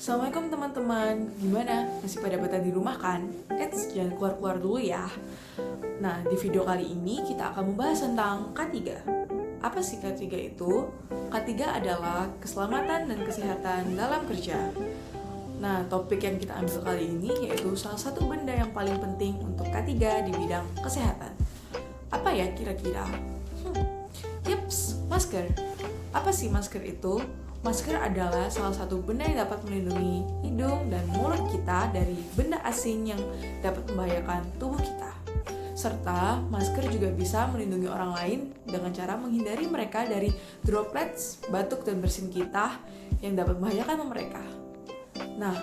Assalamualaikum teman-teman, gimana? Masih pada betah di rumah kan? Jangan keluar-keluar dulu ya. Nah, di video kali ini kita akan membahas tentang K3. Apa sih K3 itu? K3 adalah keselamatan dan kesehatan dalam kerja. Nah, topik yang kita ambil kali ini yaitu salah satu benda yang paling penting untuk K3 di bidang kesehatan. Apa ya kira-kira? Yups, masker. Apa sih masker itu? Masker adalah salah satu benda yang dapat melindungi hidung dan mulut kita dari benda asing yang dapat membahayakan tubuh kita. Serta masker juga bisa melindungi orang lain dengan cara menghindari mereka dari droplets, batuk dan bersin kita yang dapat membahayakan mereka. Nah,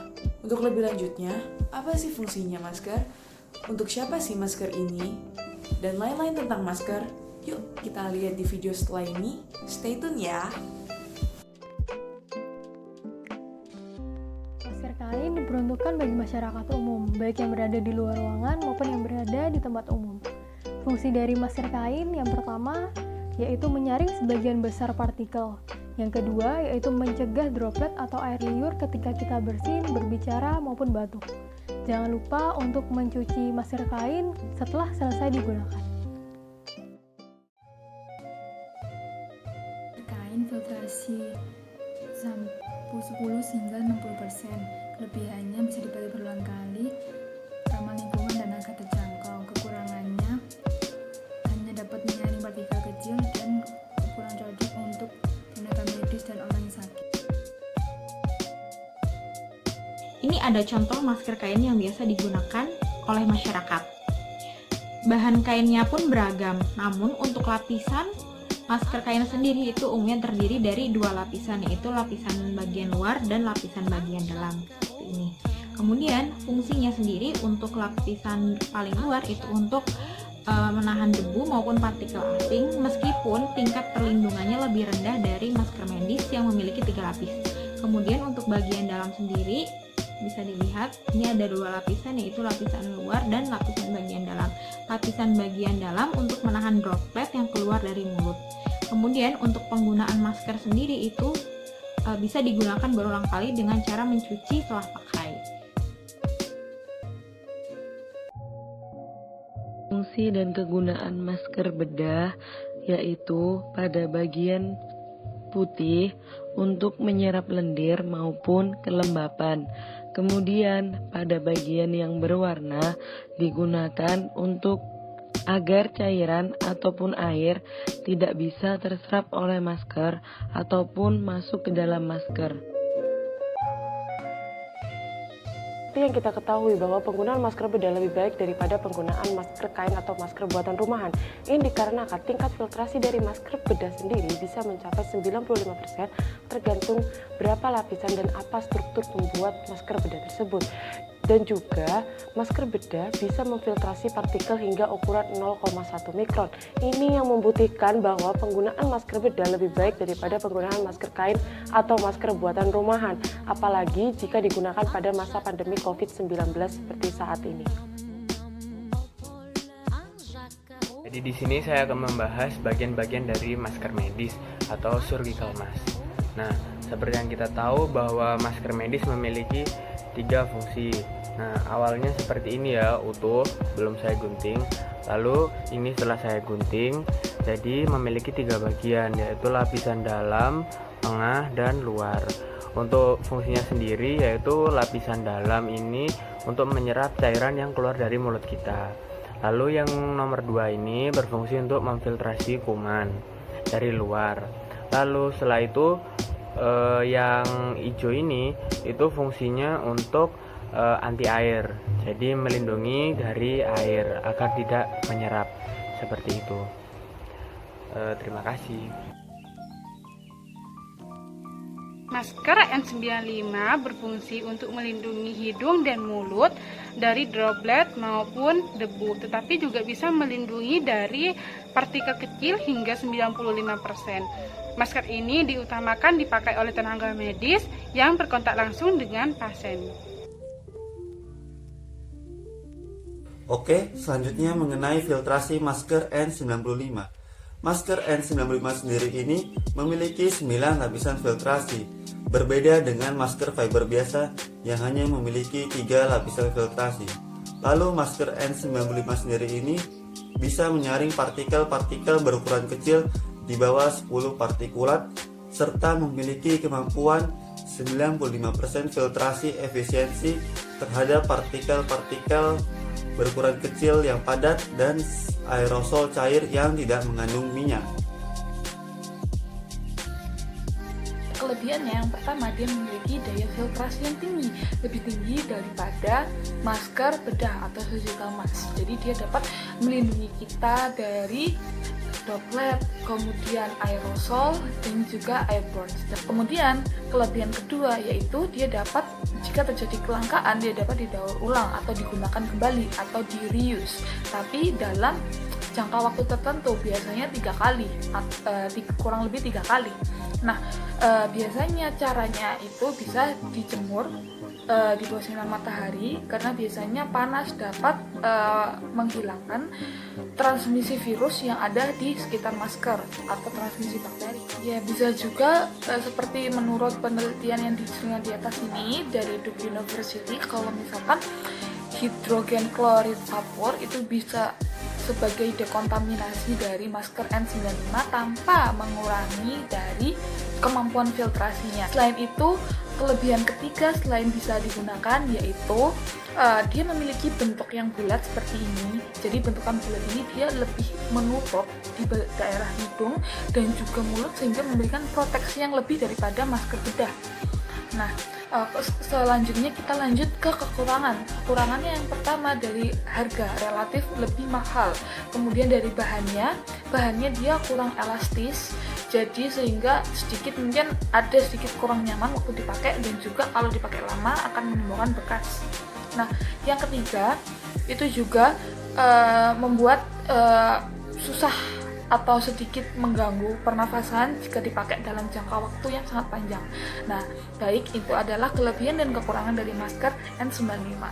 untuk lebih lanjutnya, apa sih fungsinya masker? Untuk siapa sih masker ini? Dan lain-lain tentang masker, yuk kita lihat di video setelah ini. Stay tune ya! Masker kain diperuntukkan bagi masyarakat umum, baik yang berada di luar ruangan maupun yang berada di tempat umum. Fungsi dari masker kain yang pertama yaitu menyaring sebagian besar partikel. Yang kedua yaitu mencegah droplet atau air liur ketika kita bersin, berbicara maupun batuk. Jangan lupa untuk mencuci masker kain setelah selesai digunakan. Kain filtrasi sampo 10 hingga 60%. Kelebihannya bisa dipakai berulang kali, ramah lingkungan dan agak terjangkau. Kekurangannya hanya dapat menyaring partikel kecil dan kurang cocok untuk tenaga medis dan orang yang sakit. Ini ada contoh masker kain yang biasa digunakan oleh masyarakat. Bahan kainnya pun beragam, namun untuk lapisan masker kain sendiri itu umumnya terdiri dari dua lapisan, yaitu lapisan bagian luar dan lapisan bagian dalam. Seperti ini. Kemudian fungsinya sendiri untuk lapisan paling luar itu untuk menahan debu maupun partikel asing, meskipun tingkat perlindungannya lebih rendah dari masker medis yang memiliki 3 lapis. Kemudian untuk bagian dalam sendiri bisa dilihat ini ada 2 lapisan, yaitu lapisan luar dan lapisan bagian dalam. Lapisan bagian dalam untuk menahan droplet yang keluar dari mulut. Kemudian untuk penggunaan masker sendiri itu bisa digunakan berulang kali dengan cara mencuci setelah pakai. Fungsi dan kegunaan masker bedah yaitu pada bagian putih untuk menyerap lendir maupun kelembapan. Kemudian pada bagian yang berwarna digunakan untuk agar cairan ataupun air tidak bisa terserap oleh masker ataupun masuk ke dalam masker. Seperti yang kita ketahui bahwa penggunaan masker bedah lebih baik daripada penggunaan masker kain atau masker buatan rumahan. Ini dikarenakan tingkat filtrasi dari masker bedah sendiri bisa mencapai 95% tergantung berapa lapisan dan apa struktur pembuat masker bedah tersebut. Dan juga masker bedah bisa memfiltrasi partikel hingga ukuran 0,1 mikron. Ini yang membuktikan bahwa penggunaan masker bedah lebih baik daripada penggunaan masker kain atau masker buatan rumahan, apalagi jika digunakan pada masa pandemi COVID-19 seperti saat ini. Jadi di sini saya akan membahas bagian-bagian dari masker medis atau surgical mask. Nah, seperti yang kita tahu bahwa masker medis memiliki 3 fungsi. Nah, awalnya seperti ini ya, utuh, belum saya gunting. Lalu ini setelah saya gunting, jadi memiliki 3 bagian, yaitu lapisan dalam, tengah, dan luar. Untuk fungsinya sendiri yaitu lapisan dalam ini untuk menyerap cairan yang keluar dari mulut kita. Lalu yang nomor 2 ini berfungsi untuk memfiltrasi kuman dari luar. Lalu setelah itu yang hijau ini itu fungsinya untuk anti air, jadi melindungi dari air agar tidak menyerap seperti itu. Terima kasih. Masker N95 berfungsi untuk melindungi hidung dan mulut dari droplet maupun debu, tetapi juga bisa melindungi dari partikel kecil hingga 95%. Masker ini diutamakan dipakai oleh tenaga medis yang berkontak langsung dengan pasien. Oke, selanjutnya mengenai filtrasi masker N95. Masker N95 sendiri ini memiliki 9 lapisan filtrasi. berbeda dengan masker fiber biasa yang hanya memiliki 3 lapisan filtrasi. Lalu masker N95 sendiri ini bisa menyaring partikel-partikel berukuran kecil di bawah 10 partikulat serta memiliki kemampuan 95% filtrasi efisiensi terhadap partikel-partikel berukuran kecil yang padat dan aerosol cair yang tidak mengandung minyak. Kelebihannya yang pertama, dia memiliki daya filtrasi yang tinggi, lebih tinggi daripada masker bedah atau surgical mask. Jadi dia dapat melindungi kita dari droplet, kemudian aerosol, dan juga airborne. Dan kemudian kelebihan kedua yaitu dia dapat, jika terjadi kelangkaan, dia dapat didaur ulang atau digunakan kembali atau di reuse, tapi dalam jangka waktu tertentu, biasanya 3 kali, kurang lebih 3 kali. Nah, biasanya caranya itu bisa dijemur di bawah sinar matahari, karena biasanya panas dapat menghilangkan transmisi virus yang ada di sekitar masker atau transmisi bakteri. Ya, bisa juga seperti menurut penelitian yang disebutkan di atas ini dari Duke University, kalau misalkan hidrogen klorid vapor itu bisa sebagai dekontaminasi dari masker N95 tanpa mengurangi dari kemampuan filtrasinya. Selain itu, kelebihan ketiga selain bisa digunakan yaitu dia memiliki bentuk yang bulat seperti ini. Jadi bentukan bulat ini dia lebih menutup di daerah hidung dan juga mulut, sehingga memberikan proteksi yang lebih daripada masker bedah. Nah, selanjutnya kita lanjut ke kekurangan. Kekurangannya yang pertama dari harga, relatif lebih mahal. Kemudian dari bahannya dia kurang elastis, jadi sehingga mungkin ada sedikit kurang nyaman waktu dipakai, dan juga kalau dipakai lama akan menimbulkan bekas. Nah, yang ketiga itu juga membuat susah atau sedikit mengganggu pernafasan jika dipakai dalam jangka waktu yang sangat panjang. Nah, baik, itu adalah kelebihan dan kekurangan dari masker N95.